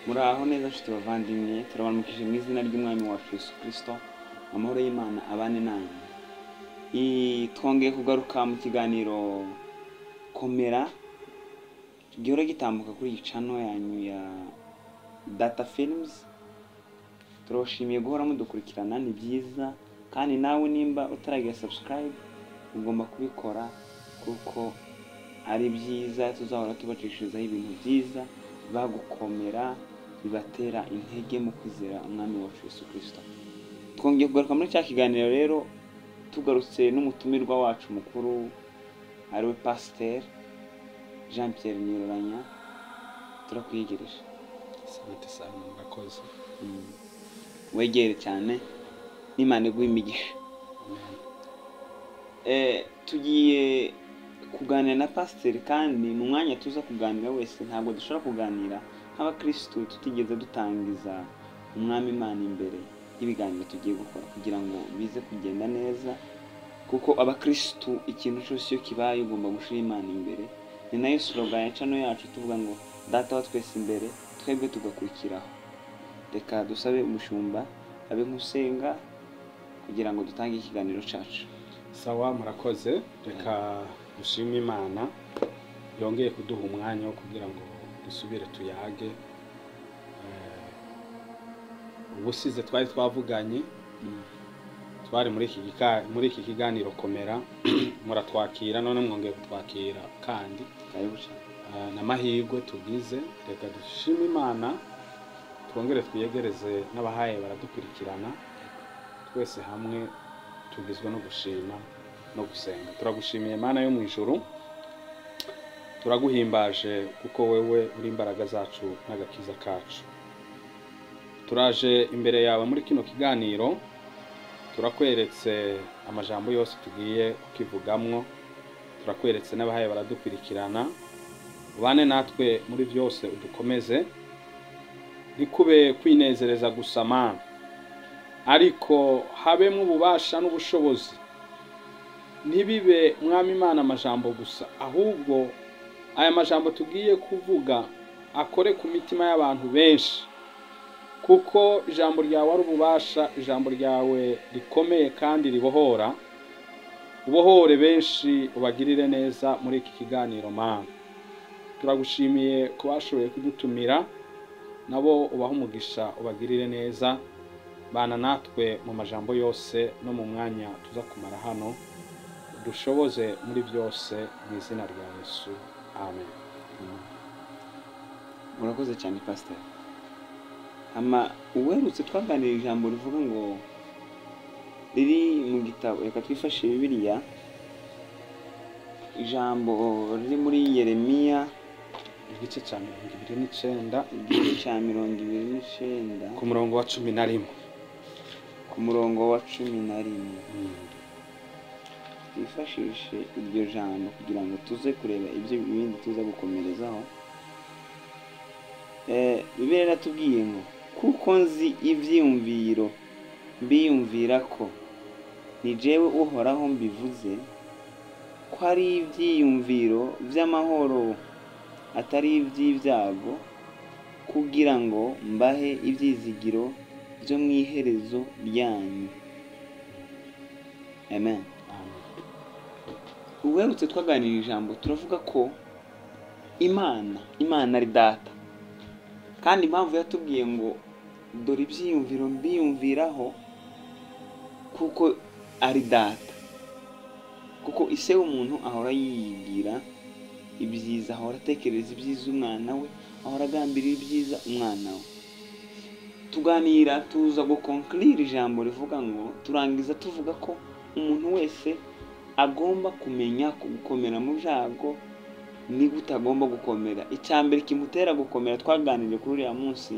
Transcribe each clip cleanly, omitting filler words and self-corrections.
Muraho neza nshuti bavandimwe, turabaramukije mu izina ry'umwami wacu Yesu Kristo. Amahoro y'Imana abane namwe. Twongeye kugaruka mu kiganiro Komera gihora gitambuka kuri iyi channel yanyu ya Data Films. Turabashimiye guhora mudukurikirana, ni byiza, kandi nawe nimba utaragira subscribe ugomba kubikora kuko ari byiza. Tuzahora tubacishirizaho ibintu byiza bagukomera bibatera intege mu kwizera umwami wacu Yesu Kristo. Twongeye kugaruka muri cya kiganiro rero, tugarutse n'umutumirwa wacu mukuru ariwe Pasteur Jean Pierre Niroranya. Turakwiyegereje. Asante sana, murakoze. Wegere cyane, n'Imana iguhe imigisha. Tugiye kuganira na Pasteur, kandi mu mwanya tuza kuganira wese ntabwo dushobora kuganira nk'abakristo tutigeze dutangiza umwami Imana imbere y'ibiganiro tugiye gukora, kugira ngo bize kugenda neza, kuko abakristo ikintu cyose iyo kibaye ugomba gushira Imana imbere. Ni nayo slogan ya channel yacu, tuvuga ngo Data wa twese imbere, twebwe tugakurikiraho. Reka dusabe umushumba abe nk'usenga kugira ngo dutange ikiganiro cyacu. Sawa, murakoze. Reka dushime Imana yongeye kuduha umwanya wo kugira ngo dusubire tuyage. Ubusize twari twavuganye, twari muri iki kiganiro Komera, muratwakira, none mwongeye kutwakira kandi n'amahirwe tugize. Reka dushime Imana, twongere twiyegereze n'abahaye baradukurikirana, twese hamwe tugizwe no gushima no gusenga. Turagushimiye Imana yo mu ijuru, turaguhimbaje kuko wewe uri imbaraga zacu n'agakiza kacu. Turaje imbere yawe muri kino kiganiro, turakweretse amajambo yose tugiye kukivugamwo, turakweretse n'abahaye baradukurikirana. Ubane natwe muri byose, udukomeze, bikube kwinezereza gusa Mana, ariko habemo ububasha n'ubushobozi. Ntibibe mwami Imana amajambo gusa, ahubwo aya majambo tugiye kuvuga akore ku mitima y'abantu benshi, kuko ijambo ryawe ari ububasha, ijambo ryawe rikomeye kandi ribohora. Ubohore benshi, ubagirire neza muri iki kiganiro Mana. Turagushimiye ko bashoboye kudutumira, nabo ubaha umugisha, ubagirire neza. Bana natwe mu majambo yose no mu mwanya tuza kumara hano, dushoboze muri byose mu izina rya Yesu, amen. Murakoze cyane Pasteur. Uherutse twaganira ijambo rivuga ngo riri mu gitabo, reka twifashe Bibiliya, ijambo riri muri Yeremiya igice cya 29, igice cya 29 ku murongo wa 11. Ku murongo wa 11 twifashishe iryo jambo kugira ngo tuze kureba ibyo ibindi tuza gukomerezaho. Bibiliya iratubwiye ngo kuko nzi ibyiyumviro mbiyumvira ko ni jewe uhoraho mbivuze, ko ari ibyiyumviro by'amahoro atari iby'ibyago, kugira ngo mbahe ibyizigiro byo mu iherezo ryanyu. Amen. Uherutse twaganira ijambo, turavuga ko Imana ari Data, kandi impamvu yatubwiye ngo dore ibyiyumviro mbiyumviraho kuko ari Data, kuko ise w'umuntu ahora yiyigira ibyiza, ahora atekereza ibyiza umwana we, ahora agambirira ibyiza umwana we. Tuganira tuza gukonklira ijambo rivuga ngo, turangiza tuvuga ko umuntu wese agomba kumenya gukomera mu byago ni gute agomba gukomera. Icyambere kimutera gukomera, twaganiriye kuri uriya munsi,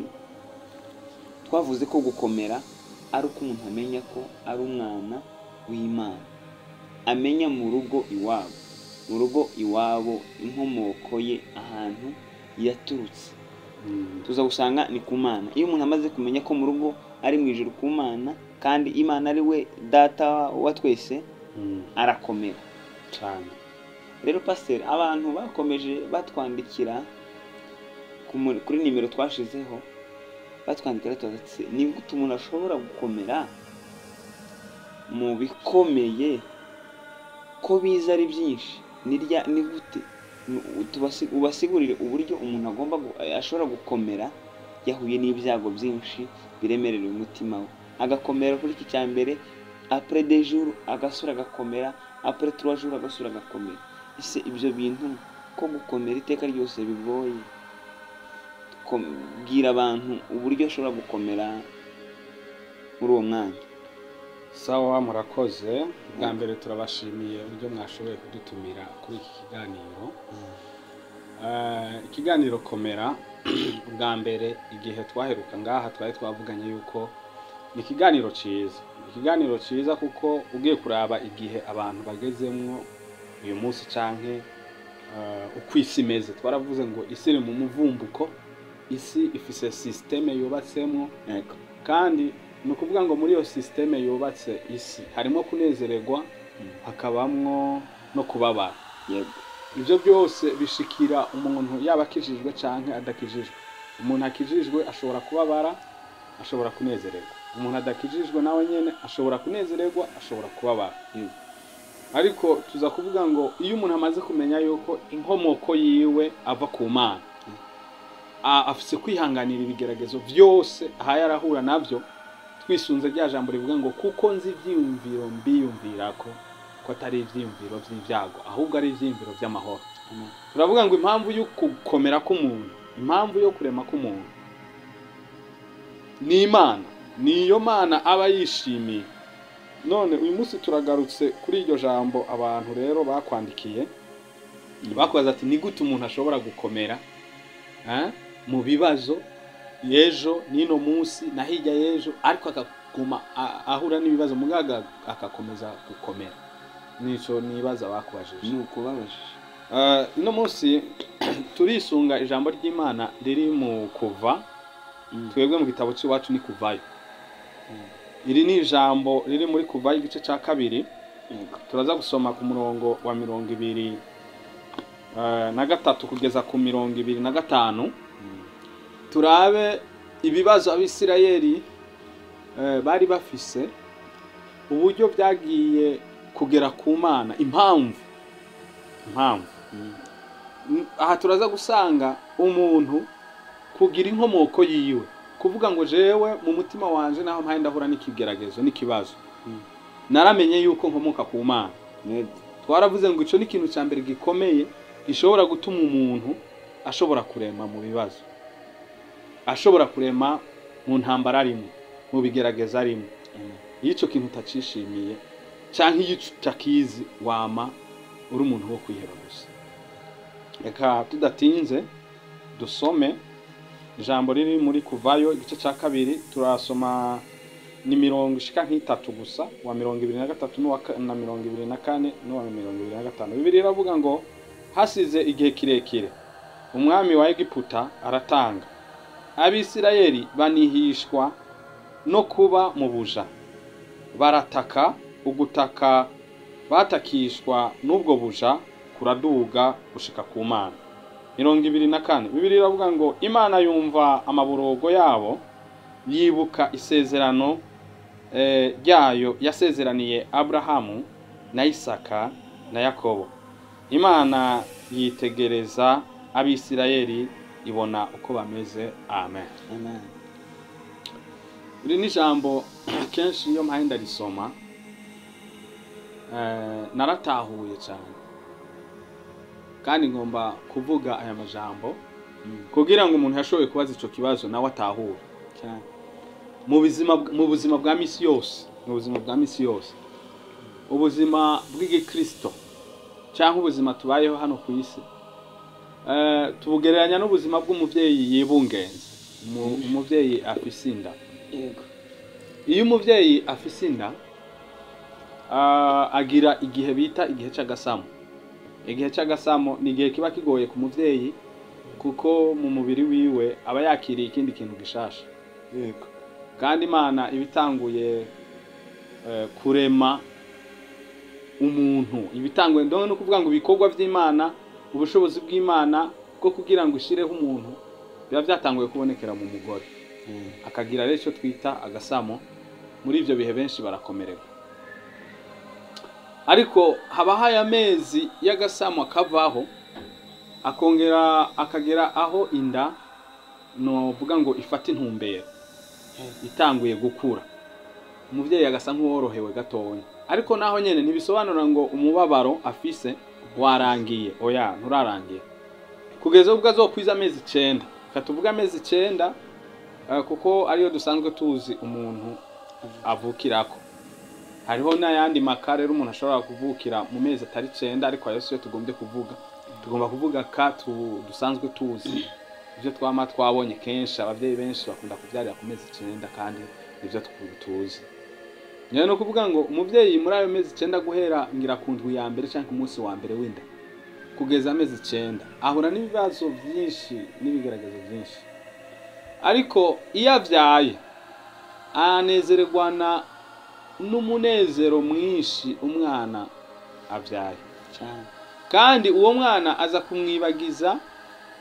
twavuze ko gukomera ari uko umuntu amenya ko ari umwana w'Imana, amenya mu rugo iwabo inkomoko ye, ahantu yaturutse. Tuza gusanga ni ku Mana. Iyo umuntu amaze kumenya ko mu rugo ari mu ijuru ku Mana, kandi Imana ari we Data wa twese, arakomera cyane. Rero Pasteur, abantu bakomeje batwandikira kuri nimero twashizeho batwandikira tugatse ni gute umuntu ashobora gukomera mu bikomeye ko biza ari byinshi, ni gute ubasigurire uburyo umuntu ashobora gukomera yahuye n'ibyago byinshi biremerera umutima we, agakomera kuri iki cya mbere, après 2 jours agasura agakomera, après 3 jours agasura agakomera. Ese ibyo bintu ko gukomera iteka ryose bigoye, bwira abantu uburyo ashobora gukomera muri uwo mwanya. Sawa, murakoze. Bwa mbere turabashimiye uburyo mwashoboye kudutumira kuri iki kiganiro. Ikiganiro komera bwa mbere igihe twaheruka ngaha twari twavuganye yuko ni ikiganiro cyiza kuko ugiye kuraba igihe abantu bagezemwo uyu munsi canke uko isi imeze. Twaravuze ngo isi iri mu muvumbuko, isi ifise systeme yubatsemwo, kandi ni ukuvuga ngo muri iyo systeme yubatse isi harimo kunezererwa, hakabamwo no kubabara. Ibyo byose bishikira umuntu yaba akijijwe canke adakijijwe. Umuntu akijijwe ashobora kubabara, ashobora kunezererwa. Umuntu adakijijwe nawe nyene ashobora kunezererwa, ashobora kubabara. Ariko tuza kuvuga ngo iyo umuntu amaze kumenya yuko inkomoko yiwe ava ku Mana, afise kwihanganira ibigeragezo byose aha yarahura navyo, twisunze rya jambo rivuga ngo kuko nzi ivyiyumviro mbiyumvirako ko atari ivyiyumviro vy'ivyago ahubwo ari ivyiyumviro vy'amahoro. Turavuga ngo impamvu yo gukomera k'umuntu, impamvu yo kurema k'umuntu ni Imana, niyo Mana aba yishimiye. None uyu munsi turagarutse kuri iryo jambo abantu rero bakwandikiye, bakubaza ati ni gute umuntu ashobora gukomera mu bibazo yejo nino munsi na hirya yejo, ariko akaguma ahura n'ibibazo mugaga akakomeza gukomera. Nico nibaza bakubajije. Nuko babajije. Ino munsi turisunga ijambo ry'Imana riri mu Kuva. Twebwe mu gitabo cy'iwacu ni Kuvayo. Iri ni ijambo riri muri Kuvayo igice cya 2. Turaza gusoma ku murongo wa 23 kugeza ku 25. Turabe ibibazo Abisirayeli bari bafise, uburyo byagiye kugera ku Mana, impamvu. Aha turaza gusanga umuntu kugira inkomoko yiwe, kuvuga ngo jewe mu mutima wanje naho mpaye ndahura n'ikigeragezo n'ikibazo, naramenye yuko nkomoka ku Mana. Twaravuze ngo ico ni ikintu cya mbere gikomeye gishobora gutuma umuntu ashobora kurema mu bibazo, ashobora kurema mu ntambara arimo, mu bigerageza arimo. Iyo ico kintu utacishimiye canke iyo utakizi, wama uri umuntu wo kwiheba gusa. Reka tudatinze dusome ijambo riri muri Kuvayo igice cya 2. Turasoma ni mirongo ishika nk'itatu gusa, wa 23 na 24 no wa 25. Bibiri iravuga ngo hasize igihe kirekire umwami wa Egiputa aratanga, Abisirayeli banihishwa no kuba mu buja, barataka, ugutaka batakishwa n'ubwo buja kuraduga gushika ku Mana. 24. Bibiri iravuga ngo Imana yumva amaborogo yabo, yibuka isezerano ryayo yasezeraniye Abrahamu na Isaka na Yakobo. Imana yitegereza Abisirayeli ibona uko bameze. Amen. Iri ni jambo kenshi iyo mpaye ndarisoma naratahuye cyane, kandi ngomba kuvuga aya majambo kugira ngo umuntu yashoboye kubaza ico kibazo nawe atahure cyane mu buzima bwa misi yose. Ubuzima bw'igikristo cyangwa ubuzima tubayeho hano ku isi, tubugereranya n'ubuzima bw'umuvyeyi yibungenze. Umuvyeyi afise inda. Iyo umuvyeyi afise inda agira igihe bita igihe cy'agasamo. Igihe cy'agasamo ni igihe kiba kigoye ku muvyeyi, kuko mu mubiri wiwe aba yakiriye ikindi kintu gishasha. Kandi Imana ibitanguye kurema umuntu, ibitanguye no kuvuga ngo ibikorwa by'Imana, ubushobozi bw'Imana bwo kugira ngo ishireho umuntu biba byatanguye kubonekera mu mugore akagira rero icyo twita agasamo. Muri ibyo bihe benshi barakomererwa, ariko habaho aya mezi y'agasamo akavaho akongera akagera aho inda novuga ngo ifata intumbero itanguye gukura, umubyeyi agasa nk'uworohewe gatonya. Ariko naho nyene ntibisobanura ngo umubabaro afise warangiye, oya nturarangiye, kugeza ubwo azokwiza amezi 9. Katuvuga amezi 9 kuko ariyo dusanzwe tuzi umuntu avukirako. Hariho n'ayandi makare rero umuntu ashobora kuvukira mu mezi atari 9, ariko ayo siyo tugombye kuvuga. Tugomba kuvuga dusanzwe tuzi ibyo twabonye kenshi. Abavyeyi benshi bakunda kubyarira ku mezi 9 kandi nivyo tuzi. Nyene no kuvuga ngo umuvyeyi muri ayo mezi 9 guhera ngira ku ndwi ya mbere canke umunsi wa mbere w'inda kugeza amezi 9 ahura n'ibibazo byinshi n'ibigaragazo byinshi, ariko iyo avyaye anezererwana n'umunezero mwinshi umwana avyaye cyane, kandi uwo mwana aza kumwibagiza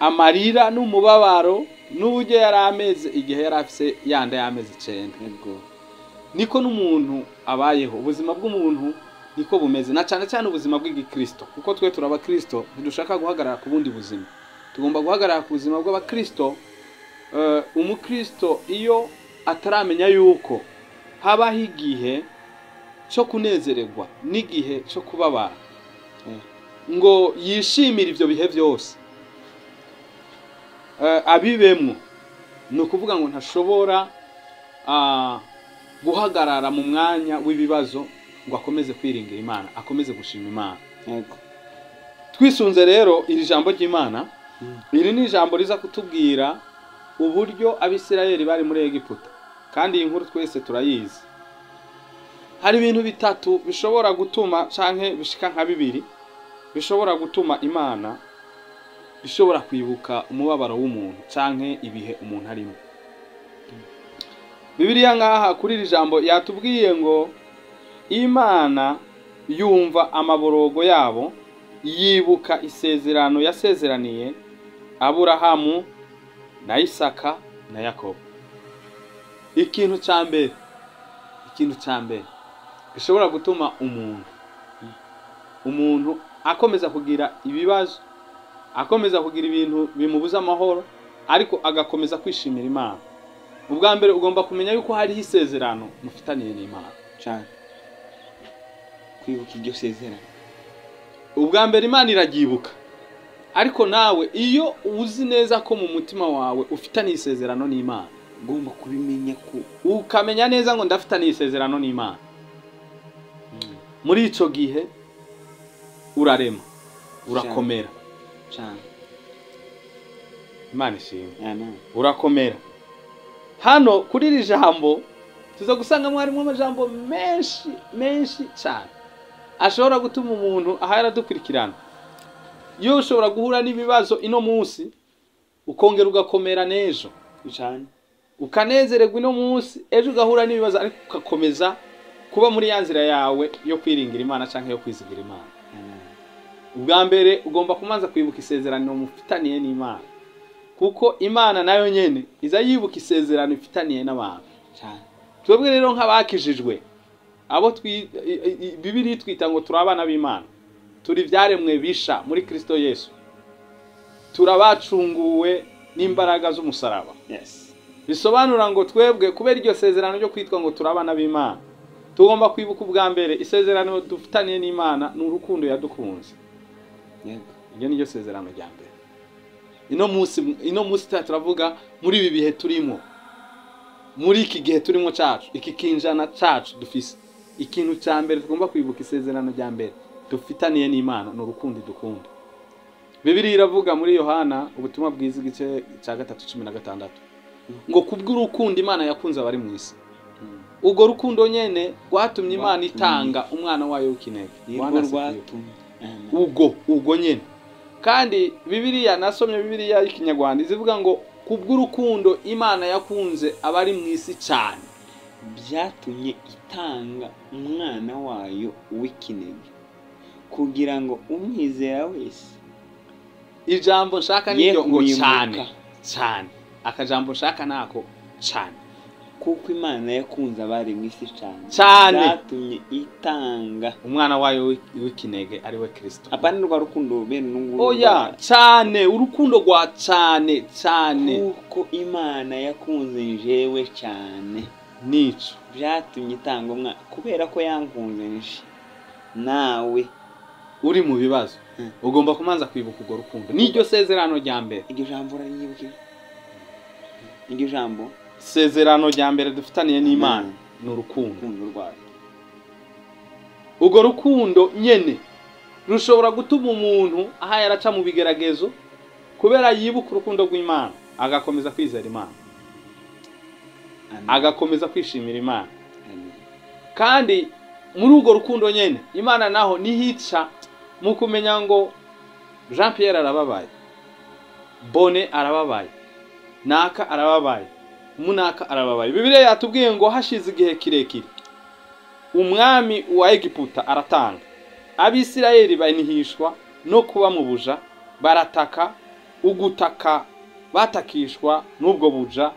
amarira n'umubabaro n'uburyo yari ameze igihe yari afise yanda y'amezi 9. Niko n'umuntu abayeho, ubuzima bw'umuntu niko bumeze, na cyane cyane ubuzima bw'igikristo, kuko twe turaba Kristo ntidushaka guhagarara ku bundi buzima, tugomba guhagarara ku buzima bw'abakristo. Umukristo iyo ataramenya yuko habaho igihe cyo kunezererwa n'igihe cyo kubabara, ngo yishimire ibyo bihe byose abibemwo, ni ukuvuga ngo ntashobora guhagarara mu mwanya w'ibibazo ngo akomeze kwiringira Imana, akomeze gushima Imana. Twisunze rero iri jambo ry'Imana, iri ni ijambo riza kutubwira uburyo Abisirayeli bari muri Egiputa, kandi iyi nkuru twese turayizi. Hari ibintu bitatu bishobora gutuma canke bishika nka 2 bishobora gutuma Imana ishobora kwibuka umubabaro w'umuntu canke ibihe umuntu arimo. Bibiliya ngaha kuri iri jambo yatubwiye ngo Imana yumva amaborogo yabo, yibuka isezerano yasezeraniye Aburahamu na Isaka na Yakobo. Ikintu cya mbere gishobora gutuma umuntu akomeza kugira ibibazo, akomeza kugira ibintu bimubuza amahoro, ariko agakomeza kwishimira Imana. Ubwa mbere ugomba kumenya yuko hari isezerano mufitaniye n'Imana cyane, kwibuka iryo sezerano. Ubwa mbere Imana iragibuka, ariko nawe iyo uzi neza ko mu mutima wawe ufitaniye isezerano n'Imana, ugomba kubimenya ko ukamenya neza ngo ndafitaniye isezerano n'Imana. Muri ico gihe urarema, urakomera cyane. Imana ishimwe, urakomera. Hano kuri iri jambo tuza gusanga mwarimo amajambo menshi cyane ashobora gutuma umuntu ahara dukurikirana. Yo ushobora guhura n'ibibazo ino munsi ukongera ugakomera nejo cyane, ukanezererwa ino munsi, ejo ugahura n'ibibazo ariko ugakomeza kuba muri ya nzira yawe yo kwiringira Imana canke yo kwizigira Imana. Ubwa mbere ugomba kumanza kwibuka isezerano mufitaniye n'Imana, kuko Imana nayo nyene iza yibuka isezerano ifitaniye n'abantu cyane. Twebwe rero nk'abakijijwe, abo Bibiliya twita ngo turabana b'Imana, turi vyaremwe bisha muri Kristo Yesu, turabacunguwe n'imbaraga z'umusaraba. Bisobanura ngo twebwe kubera iryo sezerano ryo kwitwa ngo turabana b'Imana, tugomba kwibuka ubwa mbere isezerano dufitaniye n'Imana n'urukundo yadukunze. Iryo ni ryo sezerano rya mbere. Ino munsi turavuga muri ibi bihe turimo, muri iki gihe turimo cacu, iki kinjana cacu dufise, ikintu cya mbere tugomba kwibuka isezerano rya mbere dufitaniye n'Imana n'urukundo dukunda. Bibiliya iravuga muri Yohana ubutumwa bwiza igice cya 3:16 ngo kubw'urukundo Imana yakunze abari mu isi, ubwo rukundo nyene rwatumye Imana itanga umwana wayo w'ikinege. Ubwo nyene. Kandi Bibiliya, nasomye Bibiliya y'ikinyarwanda izivuga ngo kubw'urukundo Imana yakunze abari mu isi cyane byatumye itanga umwana wayo w'ikinege kugira ngo umwizera wese. Ijambo nshaka niryo ngo cyane. akajambo nshaka nako cyane, kuko Imana yakunze abari mu isi cyane byatumye itanga umwana wayo w'ikinege ari we Kristo. apana rwa rukundo bene n'ubu Oya cyane, urukundo rwa cyane cyane, kuko Imana yakunze njewe cyane nico byatumye itanga umwana, kubera ko yankunze nje nawe uri mu bibazo ugomba kumanza kwibuka urwo rukundo. Niryo sezerano rya mbere. iryo jambo rarinyibukije, iryo jambo Sezerano rya mbere dufitaniye n'Imana ni urukundo. urukundo rwayo. Urwo rukundo nyene rushobora gutuma umuntu aha yaraca mu bigeragezo kubera yibuka urukundo rw'Imana, agakomeza kwizera Imana, agakomeza kwishimira Imana. Kandi muri urwo rukundo nyene Imana naho nihica mu kumenya ngo Jean Pierre arababaye, Bone arababaye, Naka arababaye, Munaka arababaye. Bibiliya yatubwiye ngo hashize igihe kirekire umwami wa Egiputa aratanga, Abisirayeli banihishwa no kuba mu buja, barataka, ugutaka batakishwa n'ubwo buja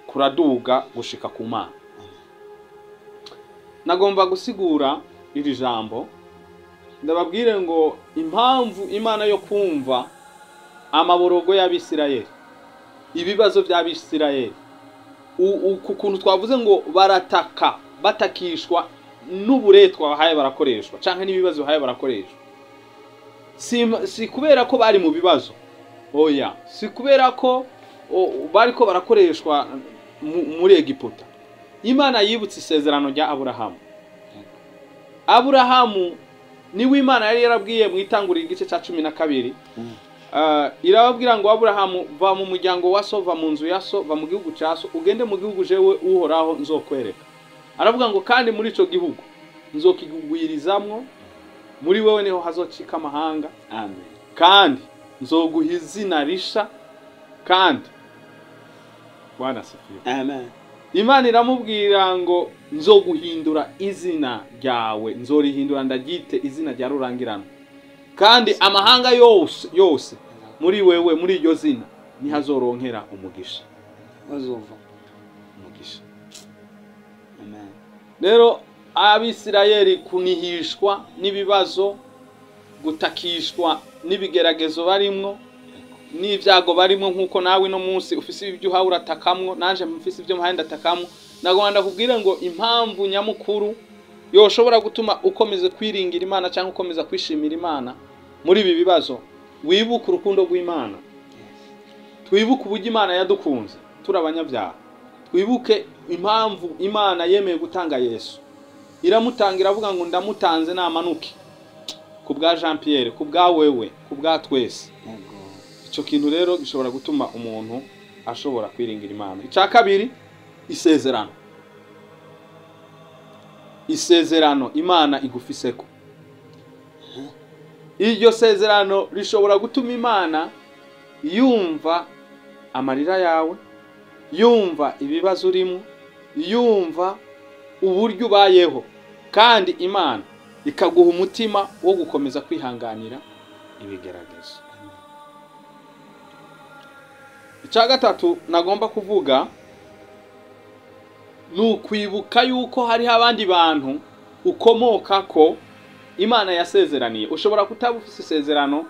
kuraduga gushika ku Mana. Nagomba gusigura iri jambo, ndababwire ngo impamvu Imana yo kumva amaborogo y'Abisirayeli, ibibazo by'Abisirayeli, ukuntu twavuze ngo barataka batakishwa n'uburetwa bahaye barakoreshwa canke n'ibibazo bahaye barakoreshwa, si kubera ko bari mu bibazo, oya, si kubera ko bariko barakoreshwa muri Egiputa. Imana yibutse isezerano rya Aburahamu. Aburahamu niwe Imana yari yarabwiye mu itanguriro igice cya 12, irababwira ngo Aburahamu, va mu muryango wa so, va mu nzu ya so, va mu gihugu cya so, ugende mu gihugu jewe uhoraho nzokwereka. Aravuga ngo kandi muri ico gihugu nzokigwirizamwo, muri wewe niho hazocika amahanga. Amen. Kandi nzoguha izina risha, kandi Bwana asifiwe. Amen. Imana iramubwira ngo nzoguhindura izina ryawe, nzorihindura ndaryite izina rya rurangirana, kandi amahanga yose muri wewe, muri iryo zina nihazoronkera umugisha, bazova umugisha. Amen. Rero Abisirayeli kunihishwa n'ibibazo, gutakishwa n'ibigeragezo barimwo, n'ibyago barimo, nkuko nawe no munsi ufise ibyo uhawe uratakamwo, nanje mfise ibyo mpaye ndatakamwo. Nagomba kubwira ngo impamvu nyamukuru yoshobora gutuma ukomeze kwiringira Imana cyangwa ukomeza kwishimira Imana muri ibi bibazo, wibuka urukundo rw'Imana. Twibuke uburyo Imana yadukunze turi abanyabyaha, twibuke impamvu Imana yemeye gutanga Yesu, iramutangira avuga ngo ndamutanze namanuke, kubwa Jean Pierre, kubwa wewe, kubwa twese. Ico kintu rero gishobora gutuma umuntu ashobora kwiringira Imana. Icya kabiri, isezerano. Isezerano Imana igufiseko. Iryo sezerano rishobora gutuma Imana yumva amarira yawe, yumva ibibazo urimo, yumva uburyo ubayeho, kandi Imana ikaguha umutima wo gukomeza kwihanganira ibigeragezo. Icya gatatu nagomba kuvuga nukwibuka yuko hari abandi bantu ukomoka ko Imana yasezeraniye. Ushobora kutaba ufite isezerano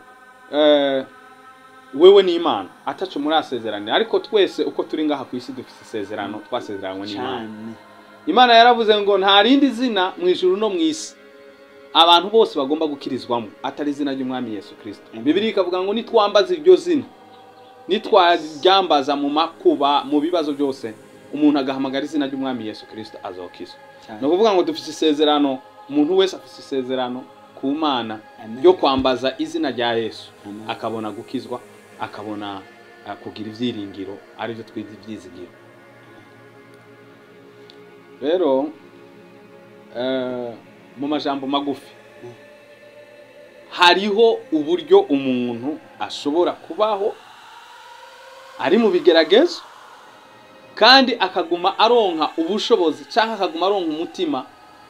wewe ni Imana atacu muri asezeraniye, ariko twese uko turi ngaha ku isi dufite isezerano twasezeranywe n'Imana. Imana yaravuze ngo nta rindi zina mu ijuru no mu isi abantu bose bagomba gukirizwamo atari izina ry'Umwami Yesu Kristo. Bibiliya ikavuga ngo nitwambaza iryo zina, nitwaryambaza mu makuba, mu bibazo byose, umuntu agahamagara izina ry'Umwami Yesu Kristo azokizwa. No kuvuga ngo dufite isezerano, umuntu wese afite isezerano ku Mana yo kwambaza izina rya Yesu, akabona gukizwa, akabona kugira ivyiringiro, ari byo twize ivyizigiro. Rero mu majambo magufi, hariho uburyo umuntu ashobora kubaho ari mu bigeragezo kandi akaguma aronka ubushobozi cyangwa akaguma aronka umutima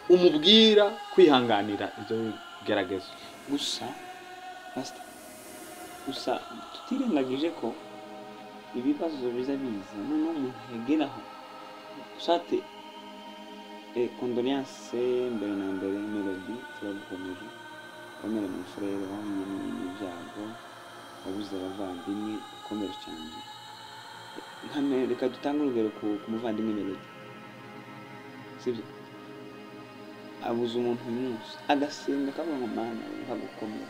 umubwira kwihanganira ibyo bigeragezo. Gusa tutirengagije ko ibibazo biza biza noneho umuntu yageraho shate condoléance mbere na mbere Melody turagukomeje komera mu frere wahuye n'ibyago wabuze abavandimwe ukomera cyane nkane reka dutange urugero ku muvandimwe Melody sibyo abuze umuntu umunsi agasenga akavuga ngo mana nkagukomera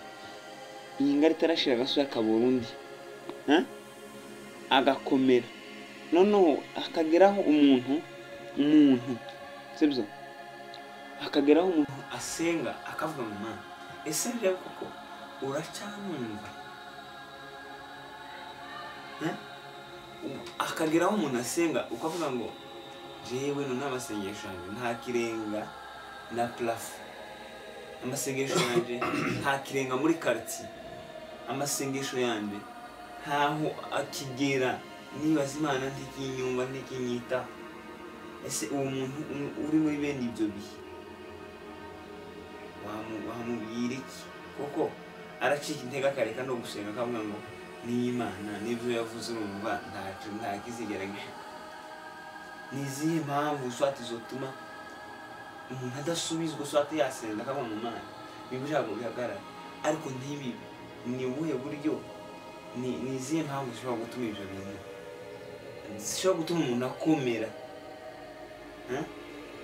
iyi ngari tarashira agasura kaburundi agakomera noneho akageraho umuntu sibyo akageraho umuntu asenga akavuga ngo mana ese rero kuko uracyamwumva akageraho umuntu asenga ukavuga ngo jewe no n'amasengesho yanjye nta kirenga na plafo amasengesho yanjye nta kirenga muri quartier amasengesho yanjye ntaho akigera nibaza Imana ntikinyumva ntikinyita ese uwo muntu uri muri bene ibyo bihe wamubwira iki kuko aracika intege akareka no gusenga akavuga ngo n'Imana n'ibyo yavuze urumva nta kizigera gishika nizihe mpamvu swati zotuma umuntu adasubizwa swati yasenga akaba mu Mana bibujago bihagarara ariko ntibi ni ubuhe buryo nizihe mpamvu zishobora gutuma ibyo bintu zishobora gutuma umuntu akomera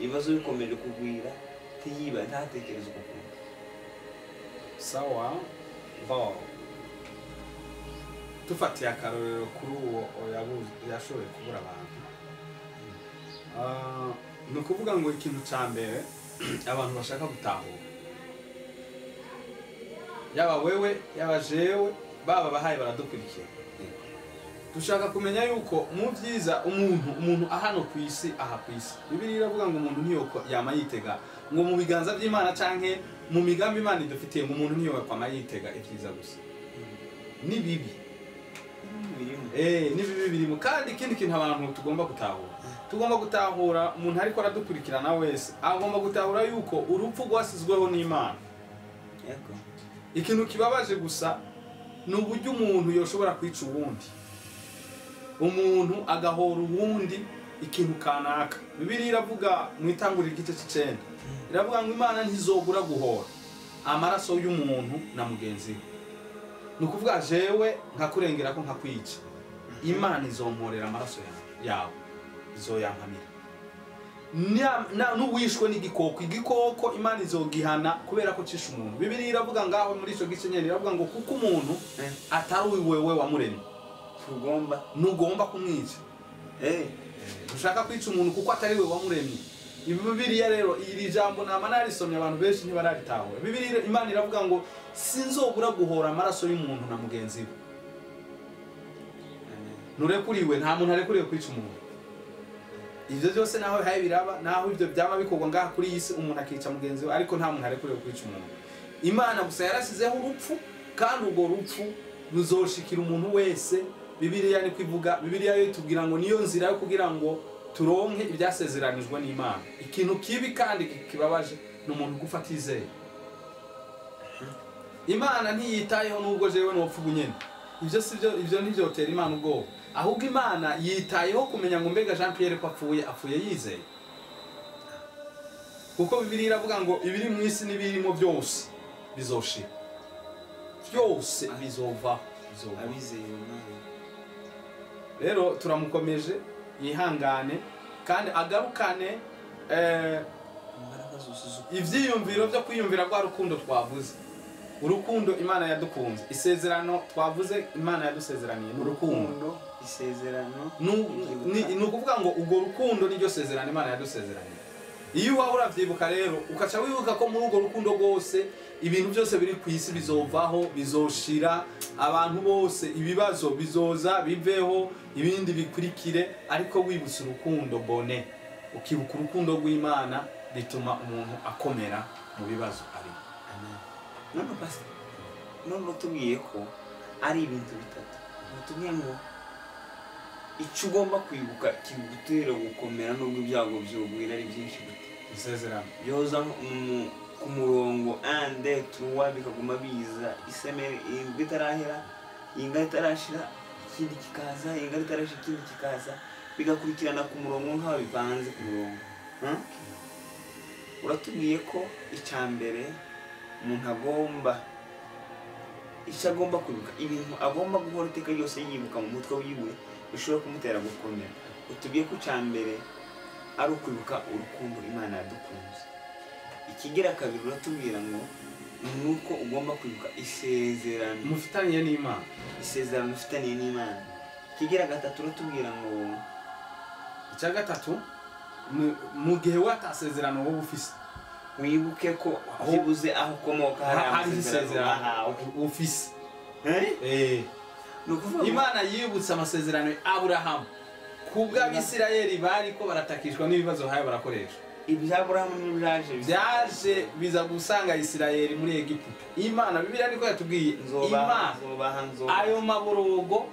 ibibazo bikomeje kugwira tiyiba ntatekereza uko sawa bo tufatiye akarorero kuri uwo yashoboye kubura abantu ni ukuvuga ngo ikintu cya mbere abantu bashaka gutahura yaba wewe yaba jewe baba bahaye baradukurikira dushaka kumenya yuko mu byiza umuntu ahano ku isi aha ku isi Bibiliya iravuga ngo umuntu ntiyoko yama yitega ngo mu biganza by'Imana canke mu migambi Imana idufitiye ngo umuntu ntiyoko yama yitega ibyiza gusa ni bibi ni bibi birimo kandi ikindi kintu abantu tugomba gutahura umuntu ariko aradukurikirana wese agomba gutahura yuko urupfu rwasizweho n'Imana yego ikintu kibabaje gusa ni uburyo umuntu yoshobora kwica uwundi umuntu agahora uwundi ikintu kanaka Bibiliya iravuga mu itanguriro igice c'9 iravuga ngo Imana ntizogura guhora amaraso y'umuntu na mugenzi we ni ukuvuga jewe nkakurengera ko nkakwica Imana izomporera amaraso yawe izoyankamira n'uwishwe n'igikoko Imana izogihana kubera ko cisha umuntu Bibiliya iravuga ngaho muri ico gice nyene iravuga ngo kuko umuntu atari wewe wamuremye ntugomba kumwica ushaka kwica umuntu kuko atari we wamuremye Bibiliya rero iri jambo nama narisomye abantu benshi ntibararitaho Bibiliya Imana iravuga ngo sinzobura guhora amaraso y'umuntu na mugenzi we nurekuriwe nta muntu arekuriwe kwica umuntu ivyo byose naho haye biraba naho ivyo byaba bikorwa ngaha kuri isi umuntu akica mugenzi we ariko nta muntu arekuriwe kwica umuntu Imana gusa yarasizeho urupfu kandi urwo rupfu ruzoshikira umuntu wese Bibiliya ni kwivuga Bibiliya yo itubwira ngo niyo nzira yo kugira ngo turonke ibyasezeranijwe n'Imana ikintu kibi kandi kibabaje n'umuntu gufata izeye Imana ntiyitayeho nubwo jewe n'opfu bunyene ivyo ntivyotera Imana ubwoba ahubwo Imana yitayeho kumenya ngo mbega Jean Pierre ko apfuye yizeye kuko Bibiliya iravuga ngo ibiri mu isi n'ibirimo byose bizoshira byose bizova abizeye Imana rero turamukomeje yihangane kandi agarukane ivyiyumviro byo kwiyumvira kwa rukundo twavuze urukundo Imana yadukunze isezerano twavuze Imana yadusezeraniye n'urukundo isezerano ni ukuvuga ngo urwo rukundo niryo sezerano Imana yadusezeraniye iyo waba uravyibuka rero ukaca wibuka ko muri urwo rukundo rwose ibintu byose biri ku isi bizovaho bizoshira abantu bose ibibazo bizoza biveho ibindi bikurikire ariko wibutse urukundo bone ukibuka urukundo rw'Imana bituma umuntu akomera mu bibazo ari none pastor none tugiye ko ari ibintu bitatu tugiye ngo icyo ugomba kwibuka kigutera gukomera nubwo ibyago by'ubwira ari byinshi gute isezerano yoza ku murongo ande tuwa bikaguma biza isemere bitarahera inga itarashira ikindi kikaza, ingaro itarashe ikindi kikaza, bigakurikirana ku murongo nk'aho bivanze ku murongo. Uratubwiye ko icyambere umuntu agomba kwibuka ibintu agomba guhora iteka ryose yibuka mu mutwe wiwe bishobora kumutera gukomera. Utubwiye ko icyambere ari ukwibuka urukundo Imana yadukunze. Ikigira kabiri uratubwira ngo nuko ugomba kwibuka isezerano mufitaniye n'Imana. Isezerano ufitaniye n'Imana. Ikigira gatatu uratubwira ngo icya gatatu mu gihe watasezerano wowe ufise wibuke ko ubuze aho ukomoka hari isezerano ufise. Imana yibutsa amasezerano Aburahamu kubw'Abisirayeli bariko baratakishwa n'ibibazo haye barakoresha. Iby'Aburahamu byaje biza gusanga Isirayeli muri Egiputa. Imana Bibiliya niko yatubwiye Imana ayo maborogo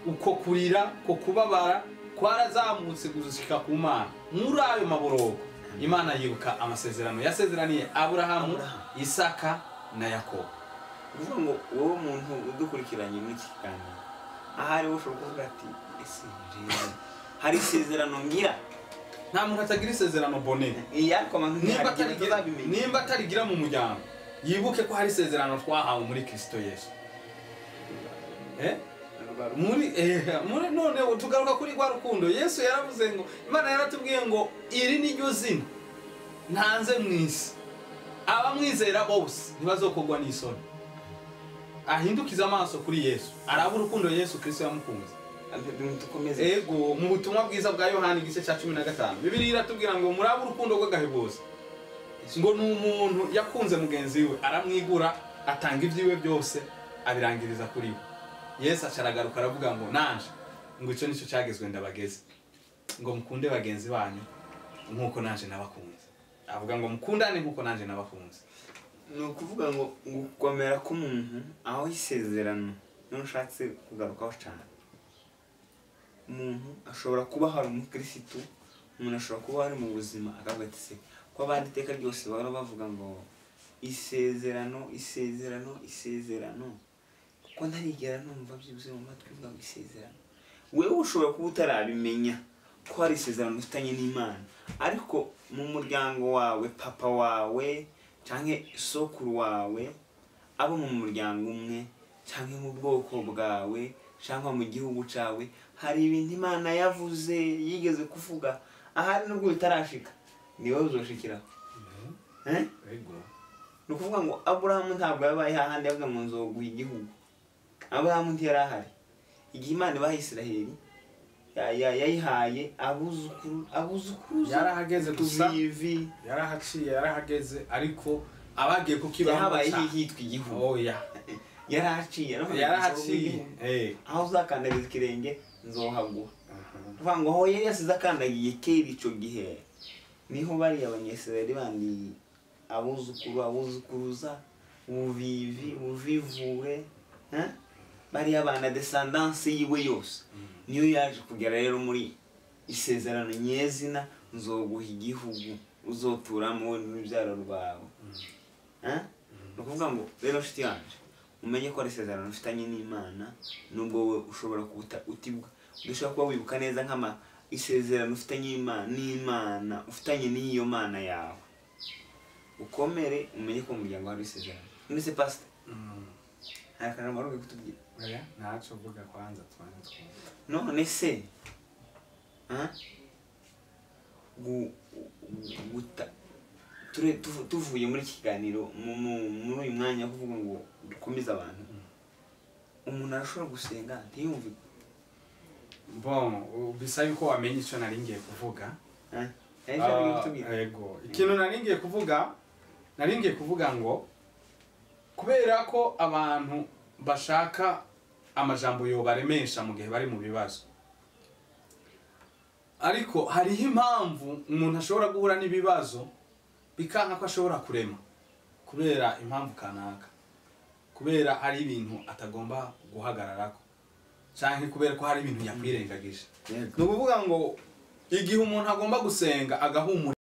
uko kurira ko kubabara kwarazamutse gushika ku Mana. Muri ayo maborogo Imana yibuka amasezerano yasezeraniye Aburahamu, Isaka na Yakobo. Uvuga ngo wowe umuntu udukurikiranye muri iki kiganiro ahari ushobora kuvuga ati ese hari isezerano ngira. Nta muntu atagira isezerano bonene. Nimba atarigira mu muryango yibuke ko hari isezerano twahawe muri Kristo Yesu. Muri none tugaruka kuri rwa rukundo Yesu yaravuze ngo Imana yaratubwiye ngo iri ni ryo zina ntanze mwisi abamwizera bose ntibazokogwa n'isoni. Ahindukiza amaso kuri Yesu araba urukundo Yesu Kristo yamukunze. Ego mu butumwa bwiza bwa Yohani igice cya 15 Bibiliya iratubwira ngo muraba urukundo rw'agahebuzo ngo n'umuntu yakunze mugenzi we aramwigura atanga ibyiwe byose abirangiriza kuri we. Yesu acaragaruka aravuga ngo nanje ngo icyo nicyo cyagezwe ndabageze ngo mukunde bagenzi banyu nkuko nanje nabakunze. Avuga ngo mukundane nkuko nanje nabakunze. Ni ukuvuga ngo gukomera k'umuntu aho isezerano nushatse kugarukaho cyane. Umuntu ashobora kuba hari umukristo, umuntu ashobora kuba ari mu buzima akavuga ati se ko abandi iteka ryose bahora bavuga ngo isezerano kuko ntarigera numva byuzuye mu matwi ngo isezerano. Wewe ushobora kuba utarabimenya ko hari isezerano ufitanye n'Imana, ariko mu muryango wawe papa wawe canke sokuru wawe abo mu muryango umwe canke mu bwoko bwawe cyangwa mu gihugu cyawe hari ibintu Imana yavuze yigeze kuvuga ahari nubwo bitarashika niwe uzoshikira. Ni ukuvuga ngo Aburahamu ntabwo yabaye hahandi yavuga ngo nzoguha igihugu. Aburahamu ntiyarahari igihe Imana ibaha Isiraheli yayihaye abuzukuru yarahageze gusa yarahageze ariko abagiye kukibaho habaye hitwa igihugu. Yarahaciye aho uzakandagiza ikirenge nzohaguha. Uvuga ngo aho yari yasize akandagiye kera ico gihe niho bari abanyesirayeli bandi abuzukuruza uvivuwe bari abana descendance yiwe yose niyo yaje kugera rero muri isezerano nyezina nzoguha igihugu uzoturamo n'ubyaro rwawe. No kuvuga ngo rero shiti yanje umenye ko ari isezerano ufitanye n'Imana nubwo we ushobora kubuta utibwa udashobora kuba wibuka neza nk'ama isezerano ufitanye n'Imana ufitanye n'iyo Mana yawe. Ukomere umenye ko mu muryango hari isezerano. Ndetse pastor hakana maruge kutubwira ntaco vuga kwanza twanje none se tuvuye muri kiganiro muri uyu mwanya kuvuga ngo dukomeze abantu umuntu arashobora gusenga ntiyumve. Bon bisa yuko wamenye icyo naringiye kuvuga. Yego ikintu naringiye kuvuga ngo kubera ko abantu bashaka amajambo yo baremesha mu gihe bari mu bibazo, ariko hariho impamvu umuntu ashobora guhura n'ibibazo bikanka ko ashobora kurema kubera impamvu kanaka, kubera hari ibintu atagomba guhagararako cyangwa kubera ko hari ibintu yakwirengagije. No kuvuga ngo igihe umuntu agomba gusenga agahumura